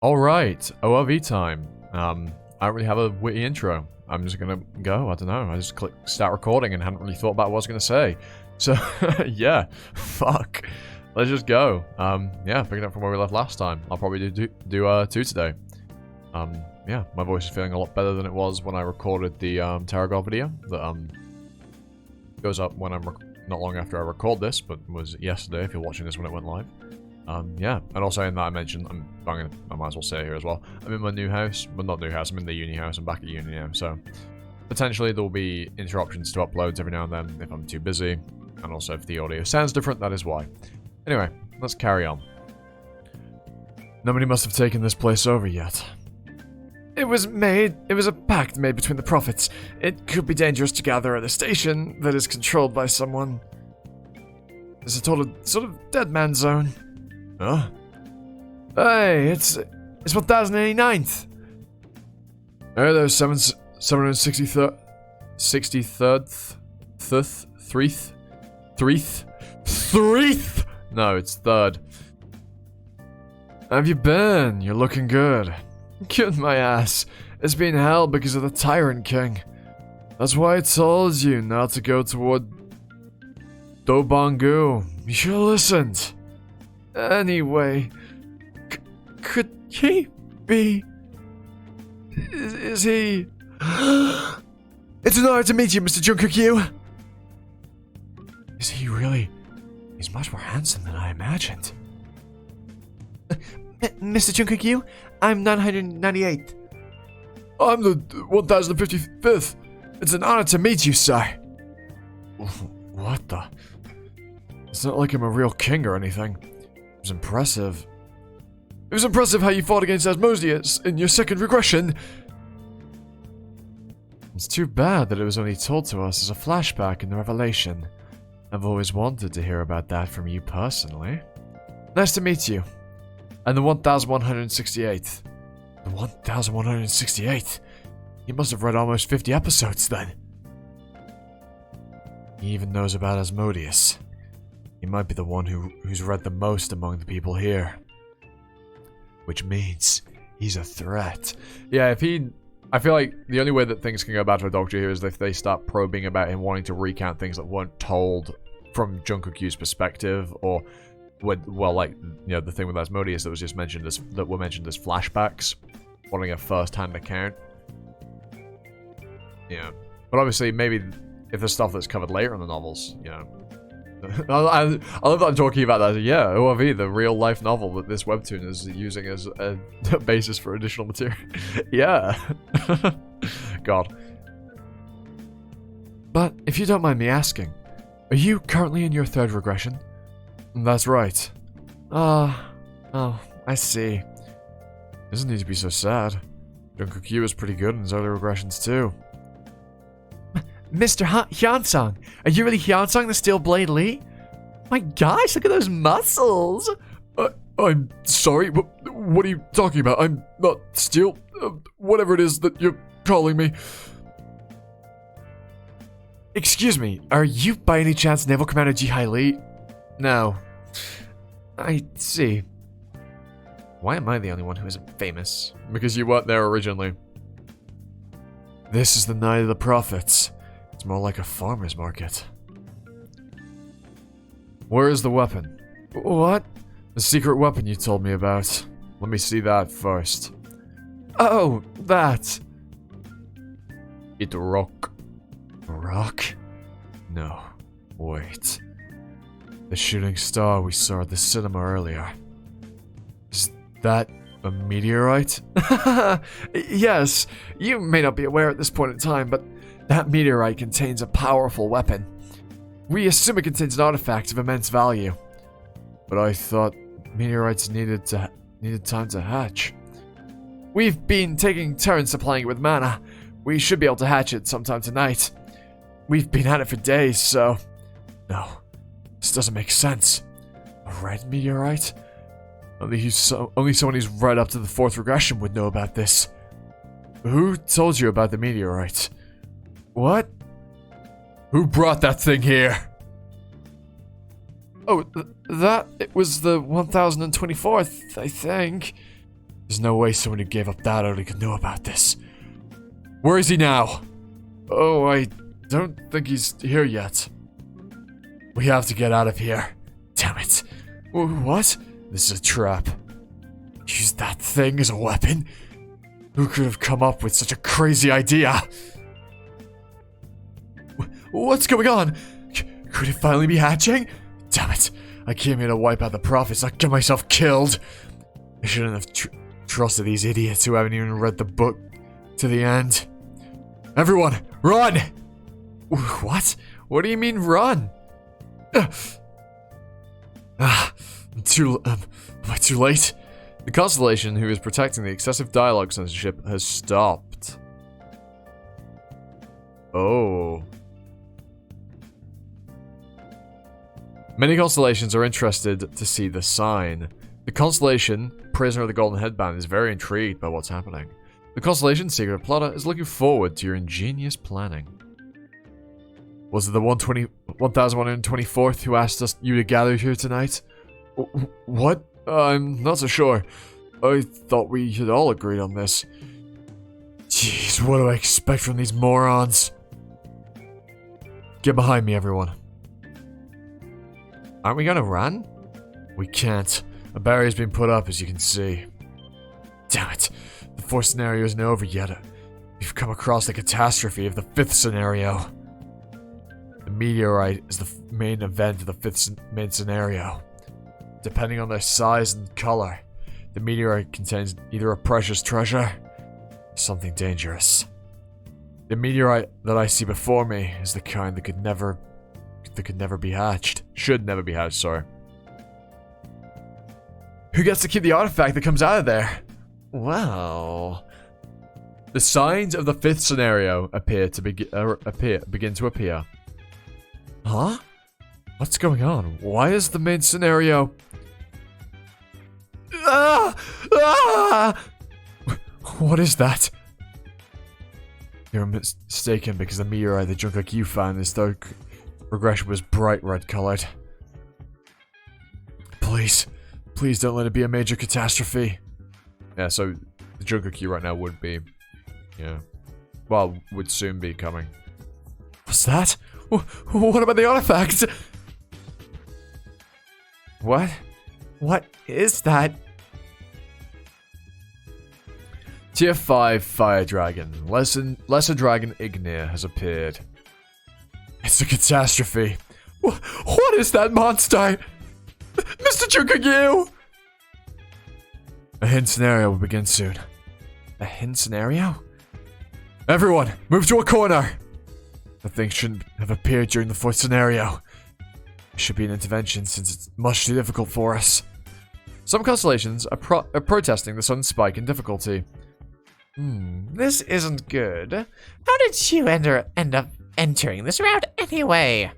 Alright, ORV time. I don't really have a witty intro. I'm just gonna go, I don't know. I just clicked start recording and hadn't really thought about what I was gonna say. So, yeah, fuck. Let's just go. Yeah, picking up from where we left last time. I'll probably do two today. Yeah, my voice is feeling a lot better than it was when I recorded the Tarragor video that goes up when I'm not long after I record this, but was yesterday if you're watching this when it went live. Yeah, and also in that I mentioned, I might as well say it here as well, I'm in my new house, well not new house, I'm in the uni house, I'm back at uni now, so potentially there will be interruptions to uploads every now and then if I'm too busy, and also if the audio sounds different, that is why. Anyway, let's carry on. Nobody must have taken this place over yet. It was a pact made between the prophets. It could be dangerous to gather at a station that is controlled by someone. It's a sort of dead man zone. Huh? Hey, it's 1089th. Hey, there's 763rd, 3rd? No, it's 3rd. How have you been? You're looking good. Good my ass. It's been hell because of the Tyrant King. That's why I told you not to go toward Dobangu. You should have listened. Anyway, could he be... Is he... It's an honor to meet you, Mr. Jungkook. Is he really... He's much more handsome than I imagined. Mr. Jungkook, I'm 998. I'm the 1055th. It's an honor to meet you, sir. What the... It's not like I'm a real king or anything. It was impressive. It was impressive how you fought against Asmodeus in your second regression. It's too bad that it was only told to us as a flashback in the Revelation. I've always wanted to hear about that from you personally. Nice to meet you. And the 1168th. The 1168th? He must have read almost 50 episodes then. He even knows about Asmodeus. He might be the one who's read the most among the people here. Which means he's a threat. Yeah, I feel like the only way that things can go bad for dokja here is if they start probing about him wanting to recount things that weren't told from Jungkook's perspective, or, well, like, you know, the thing with Asmodeus that was just mentioned that were mentioned as flashbacks, wanting a first-hand account. Yeah, but obviously, maybe if there's stuff that's covered later in the novels, you know. I love that I'm talking about that. Yeah, ORV, the real-life novel that this webtoon is using as a basis for additional material. Yeah. God. But, if you don't mind me asking, are you currently in your 3rd regression? That's right. Oh, I see. Doesn't need to be so sad. Jungkook was pretty good in his early regressions too. Mr. Hyansang, are you really Hyansang the Steel Blade Lee? My gosh, look at those muscles! I'm sorry, what are you talking about? I'm not Steel, whatever it is that you're calling me. Excuse me, are you by any chance Naval Commander Jihai Lee? No. I see. Why am I the only one who isn't famous? Because you weren't there originally. This is the Night of the Prophets. It's more like a farmer's market. Where is the weapon? What? The secret weapon you told me about. Let me see that first. Oh, that. It's a rock. A rock? No. Wait. The shooting star we saw at the cinema earlier. Is that a meteorite? Yes, you may not be aware at this point in time, but that meteorite contains a powerful weapon. We assume it contains an artifact of immense value. But I thought meteorites needed time to hatch. We've been taking turns supplying it with mana. We should be able to hatch it sometime tonight. We've been at it for days, so... No, this doesn't make sense. A red meteorite? Only someone who's right up to the 4th regression would know about this. Who told you about the meteorite? What? Who brought that thing here? Oh, it was the 1024th, I think. There's no way someone who gave up that early could know about this. Where is he now? Oh, I don't think he's here yet. We have to get out of here. Damn it. What? This is a trap. Use that thing as a weapon? Who could have come up with such a crazy idea? What's going on? Could it finally be hatching? Damn it. I came here to wipe out the prophets, not get myself killed. I shouldn't have trusted these idiots who haven't even read the book to the end. Everyone, run! What? What do you mean run? Am I too late? The Constellation, who is protecting the excessive dialogue censorship, has stopped. Oh. Many constellations are interested to see the sign. The Constellation, prisoner of the Golden Headband, is very intrigued by what's happening. The Constellation, secret plotter, is looking forward to your ingenious planning. Was it the 1124th who asked you to gather here tonight? What? I'm not so sure. I thought we had all agreed on this. Jeez, what do I expect from these morons? Get behind me, everyone. Aren't we gonna run? We can't. A barrier's been put up, as you can see. Damn it. The fourth scenario isn't over yet. We've come across the catastrophe of the fifth scenario. The meteorite is the main event of the fifth main scenario. Depending on their size and color, the meteorite contains either a precious treasure or something dangerous. The meteorite that I see before me is the kind that could never be hatched. Should never be hatched, sorry. Who gets to keep the artifact that comes out of there? Well, the signs of the fifth scenario begin to appear. Huh? What's going on? Why is the main scenario? What is that? You're mistaken because the meteorite the junk like you found in this dark regression was bright red colored. Please don't let it be a major catastrophe. Yeah, so the Junker Key right now would be, yeah, well, would soon be coming. What's that? What about the artifact? What? What is that? Tier 5 Fire Dragon. Lesser Dragon Ignir has appeared. It's a catastrophe. What is that monster? Mr. Chukagyu! A hidden scenario will begin soon. A hidden scenario? Everyone, move to a corner! The thing shouldn't have appeared during the fourth scenario. It should be an intervention since it's much too difficult for us. Some constellations are protesting the sudden spike in difficulty. This isn't good. How did you end up entering this route anyway?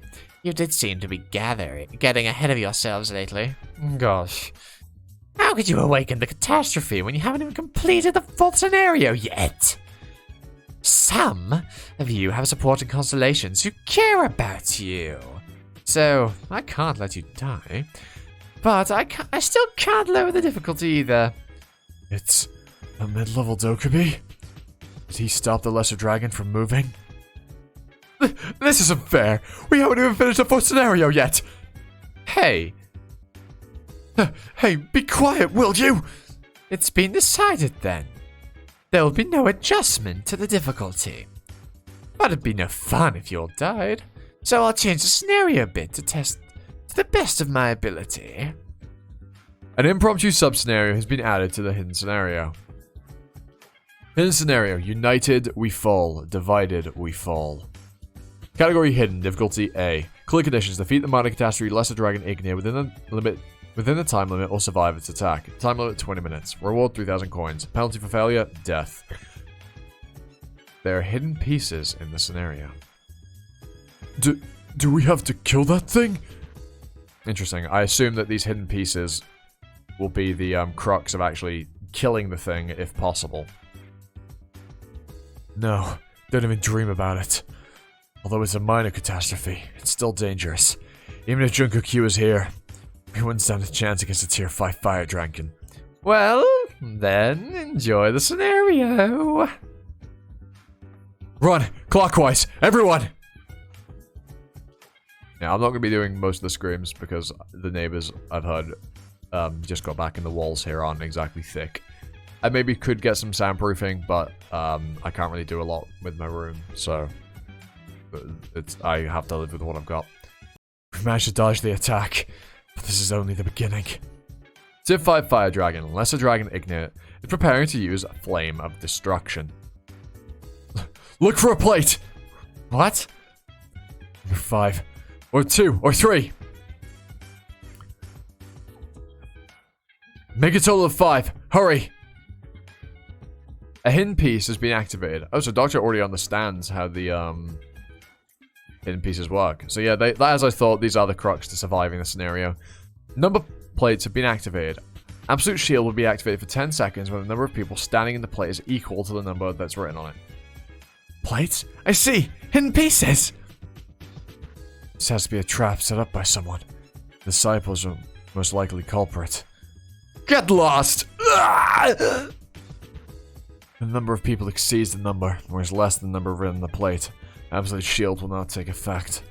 You did seem to be getting ahead of yourselves lately. Gosh. How could you awaken the catastrophe when you haven't even completed the fourth scenario yet? Some of you have supporting constellations who care about you. So, I can't let you die. But I still can't lower the difficulty either. It's a mid-level Dokkaebi? Did he stop the Lesser Dragon from moving? This isn't fair. We haven't even finished the fourth scenario yet. Hey. Hey, be quiet, will you? It's been decided then. There will be no adjustment to the difficulty. But it'd be no fun if you all died. So I'll change the scenario a bit to test to the best of my ability. An impromptu sub-scenario has been added to the hidden scenario. Hidden scenario. United, we fall. Divided, we fall. Category hidden. Difficulty A. Clear conditions. Defeat the minor catastrophe Lesser Dragon Ignir within the time limit or survive its attack. Time limit 20 minutes. Reward 3,000 coins. Penalty for failure, death. There are hidden pieces in the scenario. Do we have to kill that thing? Interesting. I assume that these hidden pieces will be the crux of actually killing the thing if possible. No, don't even dream about it. Although it's a minor catastrophe, it's still dangerous. Even if Junko Q is here, we wouldn't stand a chance against a tier 5 Fire Dragon. Well, Then enjoy the scenario. Run! Clockwise! Everyone! Yeah, I'm not going to be doing most of the screams because the neighbors I've heard just got back and the walls here aren't exactly thick. I maybe could get some soundproofing, but I can't really do a lot with my room, so I have to live with what I've got. We've managed to dodge the attack, but this is only the beginning. Tip 5 Fire Dragon. Lesser Dragon Ignite is preparing to use a Flame of Destruction. Look for a plate! What? Number 5. Or 2. Or 3. Make a total of 5. Hurry! A hidden piece has been activated. Oh, so Doctor already understands how the hidden pieces work. So yeah, as I thought, these are the crux to surviving the scenario. Number plates have been activated. Absolute Shield will be activated for 10 seconds when the number of people standing in the plate is equal to the number that's written on it. Plates? I see! Hidden pieces! This has to be a trap set up by someone. The disciples are most likely culprit. Get lost! The number of people exceeds the number, or is less than the number written on the plate. Absolute Shield will not take effect.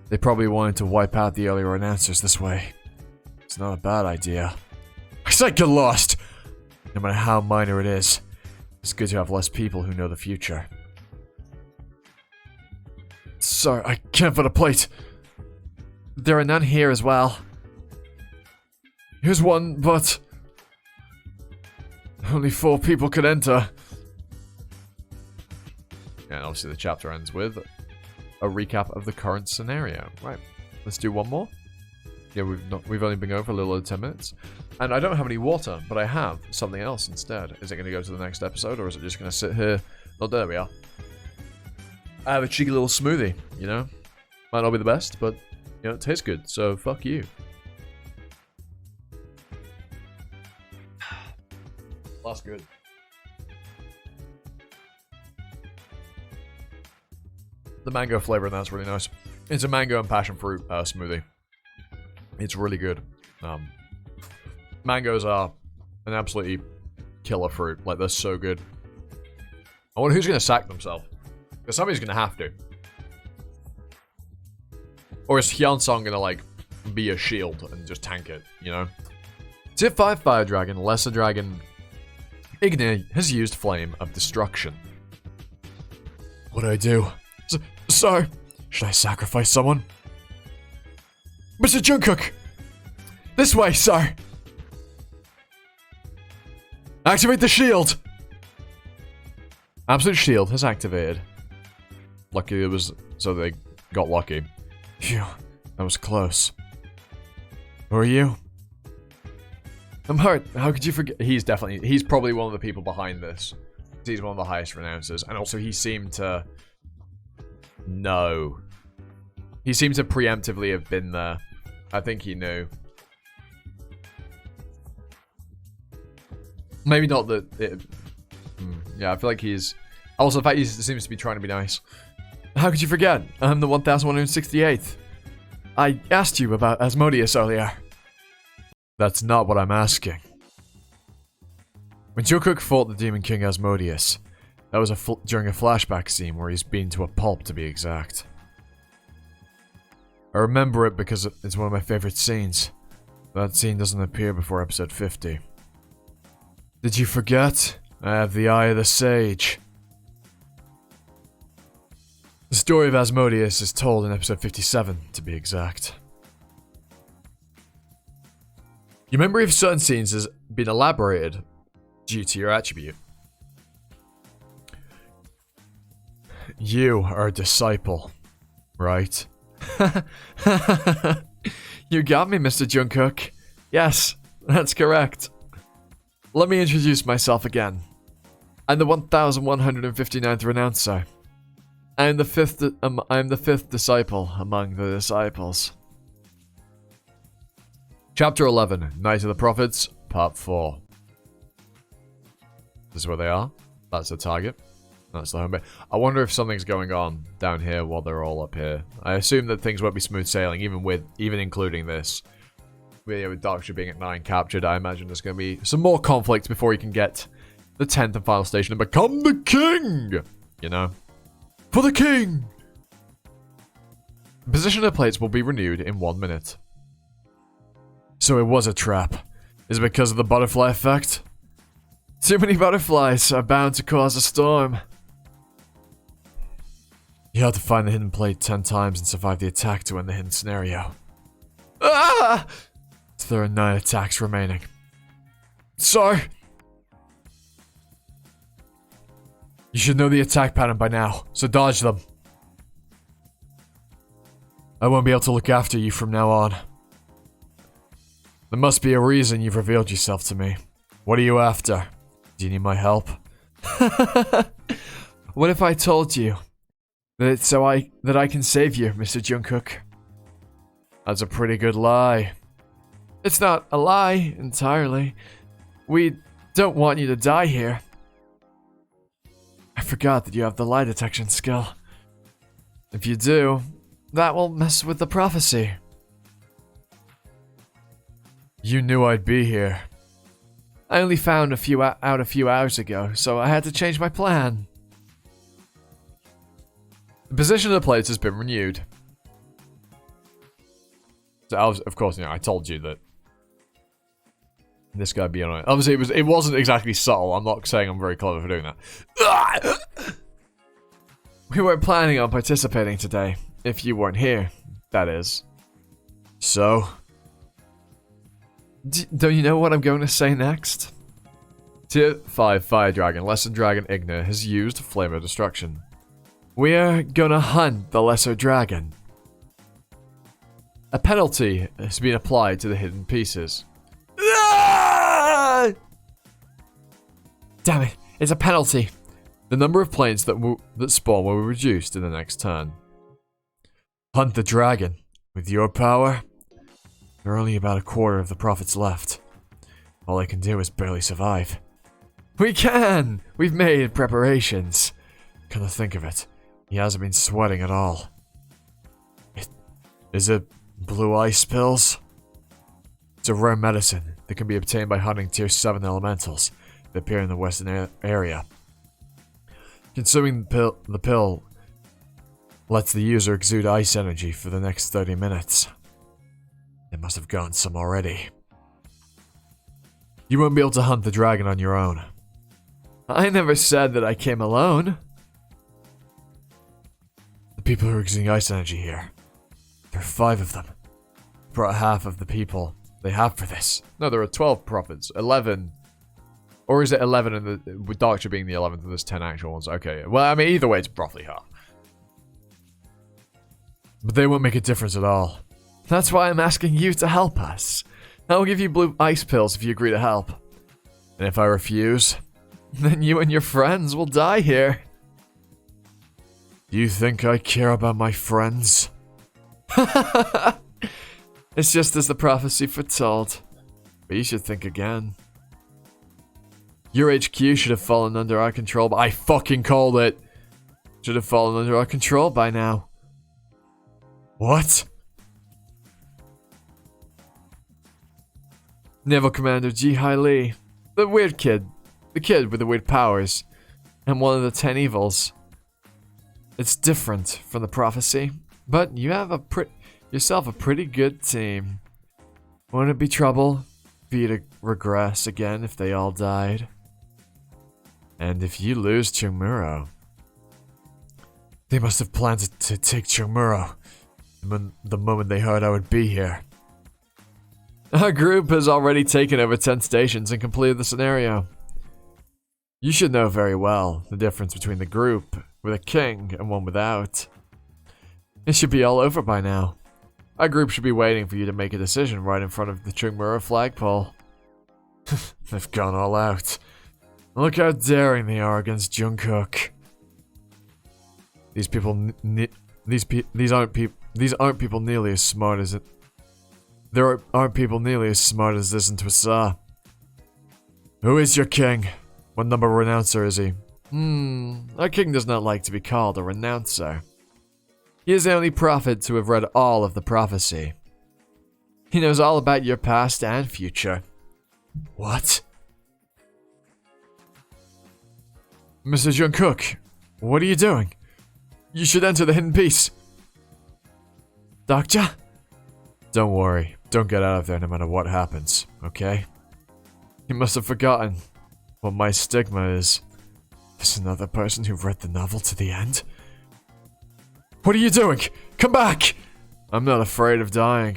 They probably wanted to wipe out the earlier announcers this way. It's not a bad idea. I said get lost! No matter how minor it is, it's good to have less people who know the future. Sorry, I can't find a plate. There are none here as well. Here's one, but only 4 people could enter. And obviously the chapter ends with a recap of the current scenario. Right, let's do one more. Yeah, we've only been going for a little over 10 minutes. And I don't have any water, but I have something else instead. Is it going to go to the next episode, or is it just going to sit here? Oh, there we are. I have a cheeky little smoothie, you know? Might not be the best, but, you know, it tastes good, so fuck you. That's good. The mango flavor in that's really nice. It's a mango and passion fruit smoothie. It's really good. Mangoes are an absolutely killer fruit. Like, they're so good. I wonder who's going to sack themselves. Because somebody's going to have to. Or is Hyunsong going to, like, be a shield and just tank it, you know? Tip 5 Fire Dragon, Lesser Dragon Ignite has used Flame of Destruction. What do I do? Sir, should I sacrifice someone? Mr. Jungkook! This way, sir! Activate the shield! Absolute Shield has activated. Lucky it was... so they got lucky. Phew, that was close. Who are you? I'm hurt. How could you forget? He's probably one of the people behind this. He's one of the highest renouncers. And also he seemed to... know. He seemed to preemptively have been there. I think he knew. Maybe not that it... yeah, I feel like he's... also, the fact he seems to be trying to be nice. How could you forget? I'm the 1168th. I asked you about Asmodeus earlier. That's not what I'm asking. When Jungkook fought the Demon King Asmodeus, that was during a flashback scene where he's beaten to a pulp, to be exact. I remember it because it's one of my favorite scenes. That scene doesn't appear before episode 50. Did you forget? I have the Eye of the Sage. The story of Asmodeus is told in episode 57, to be exact. Your memory of certain scenes has been elaborated due to your attribute. You are a disciple, right? You got me, Mr. Jungkook. Yes, that's correct. Let me introduce myself again. I'm the 1159th renouncer. I am the fifth disciple among the disciples. Chapter 11, Night of the Prophets, Part 4. This is where they are. That's the target. That's the home base. I wonder if something's going on down here while they're all up here. I assume that things won't be smooth sailing, even including this. with Dokja being at 9 captured, I imagine there's going to be some more conflict before he can get the 10th and final station and become the king! You know? For the king! The position of the plates will be renewed in 1 minute. So it was a trap. Is it because of the butterfly effect? Too many butterflies are bound to cause a storm. You have to find the hidden plate 10 times and survive the attack to win the hidden scenario. Ah! There are 9 attacks remaining. Sorry. You should know the attack pattern by now, so dodge them. I won't be able to look after you from now on. There must be a reason you've revealed yourself to me. What are you after? Do you need my help? What if I told you that it's that I can save you, Mr. Jungkook? That's a pretty good lie. It's not a lie entirely. We don't want you to die here. I forgot that you have the lie detection skill. If you do, that will mess with the prophecy. You knew I'd be here. I only found a few hours ago, so I had to change my plan. The position of the plates has been renewed. So of course, I told you that this guy be on it. Obviously, it wasn't exactly subtle. I'm not saying I'm very clever for doing that. We weren't planning on participating today. If you weren't here, that is. So, don't you know what I'm going to say next? Tier 5 Fire Dragon, Lesser Dragon Igna has used Flame of Destruction. We are gonna hunt the Lesser Dragon. A penalty has been applied to the hidden pieces. Damn it, it's a penalty. The number of planes that spawn will be reduced in the next turn. Hunt the dragon. With your power, there are only about a quarter of the prophets left. All I can do is barely survive. We can! We've made preparations. Come to think of it, he hasn't been sweating at all. Is it blue ice pills? It's a rare medicine that can be obtained by hunting tier 7 elementals that appear in the western area. Consuming the pill lets the user exude ice energy for the next 30 minutes. They must have gotten some already. You won't be able to hunt the dragon on your own. I never said that I came alone. The people who are exuding ice energy here. There are 5 of them. Brought half of the people they have for this. No, there are 12 prophets. 11. Or is it 11 and with Dokja being the 11th and there's 10 actual ones? Okay, well, I mean, either way, it's roughly half. But they won't make a difference at all. That's why I'm asking you to help us. I'll give you blue ice pills if you agree to help. And if I refuse, then you and your friends will die here. Do you think I care about my friends? It's just as the prophecy foretold. But you should think again. Your HQ should have fallen under our control, but I fucking called it. Should have fallen under our control by now. What? Naval Commander Ji-Hai Lee. The weird kid. The kid with the weird powers. And one of the 10 evils. It's different from the prophecy, but you have yourself a pretty good team. Wouldn't it be trouble for you to regress again if they all died? And if you lose Chungmuro, they must have planned to take Chungmuro the moment they heard I would be here. Our group has already taken over 10 stations and completed the scenario. You should know very well the difference between the group with a king and one without. It should be all over by now. Our group should be waiting for you to make a decision right in front of the Chungmuro flagpole. They've gone all out. Look how daring they are against Jungkook. These aren't people nearly as smart as it. There aren't people nearly as smart as this in Twisa. Who is your king? What number renouncer is he? Our king does not like to be called a renouncer. He is the only prophet to have read all of the prophecy. He knows all about your past and future. What? Mr. Jungkook, what are you doing? You should enter the hidden piece. Dokja? Don't worry. Don't get out of there no matter what happens, okay? You must have forgotten what my stigma is. There's another person who read the novel to the end. What are you doing? Come back! I'm not afraid of dying.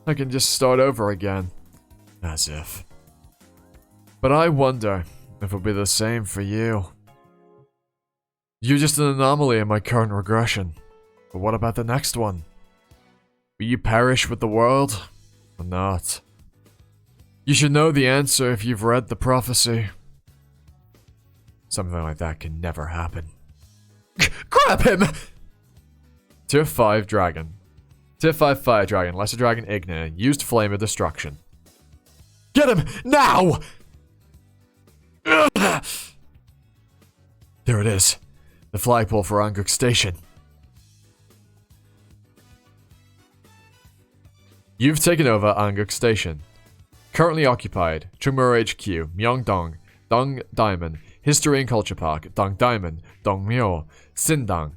I can just start over again. As if. But I wonder if it'll be the same for you. You're just an anomaly in my current regression. But what about the next one? Will you perish with the world? Or not? You should know the answer if you've read the prophecy. Something like that can never happen. Grab him! Tier 5 Dragon. Tier 5 Fire Dragon. Lesser Dragon Ignite. Used Flame of Destruction. Get him! Now! Ugh. There it is. The flagpole for Anguk Station. You've taken over Anguk Station. Currently occupied. Chungmuro HQ. Myeongdong. Dong Diamond. History and Culture Park. Dong Diamond. Dongmyo. Sindang.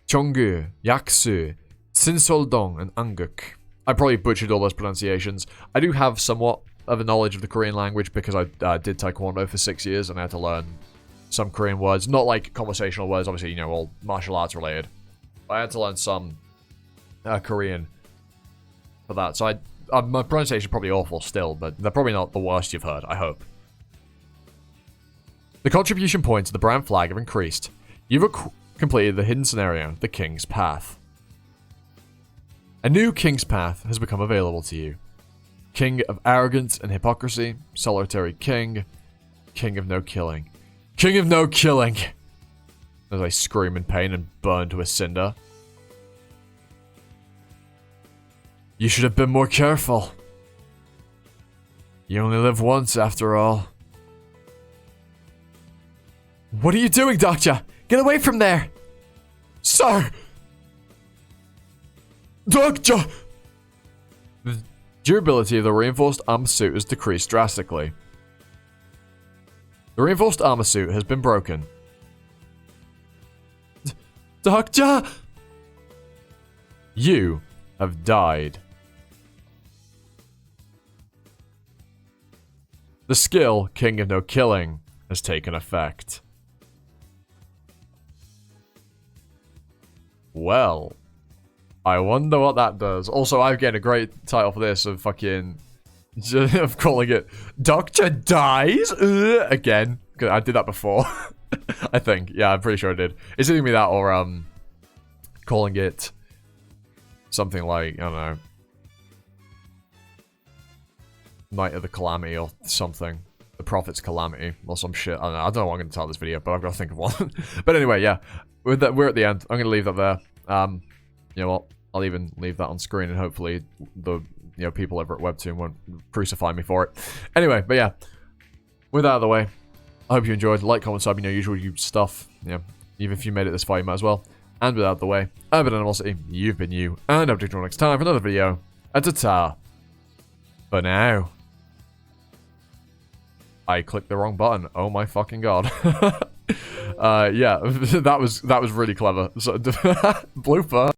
Cheonggu. Yaksu. Sinseoldong and Anguk. I probably butchered all those pronunciations. I do have somewhat of a knowledge of the Korean language because I did Taekwondo for 6 years and I had to learn some Korean words. Not like conversational words, obviously, you know, all martial arts related. I had to learn some Korean for that. So my pronunciation is probably awful still, but they're probably not the worst you've heard, I hope. The contribution points to the brand flag have increased. You've completed the hidden scenario, the King's Path. A new King's Path has become available to you. King of Arrogance and Hypocrisy, Solitary King, King of No Killing. King of No Killing! As I scream in pain and burn to a cinder. You should have been more careful. You only live once, after all. What are you doing, Dokja? Get away from there! Sir! Dokja! The durability of the reinforced armor suit has decreased drastically. The reinforced armor suit has been broken. Dokja! You have died. The skill, King of No Killing, has taken effect. Well, I wonder what that does. Also, I've getting a great title for this of fucking... of calling it Dokja Dies? Again. I did that before. I think. Yeah, I'm pretty sure I did. It's either me that or, calling it something like, I don't know, Night of the Calamity or something. The Prophet's Calamity or some shit. I don't know what I'm going to tell this video, but I've got to think of one. But anyway, yeah. We're at the end. I'm going to leave that there. You know what? I'll even leave that on screen and hopefully the people over at Webtoon won't crucify me for it. Anyway, but yeah. With that out of the way, I hope you enjoyed. Like, comment, sub, usual stuff. Yeah. Even if you made it this far, you might as well. And with that out of the way, I've been Animosity, you've been you, and I'll be you next time for another video. And ta-ta. For now. I clicked the wrong button. Oh my fucking god. Yeah, that was really clever. So, blooper.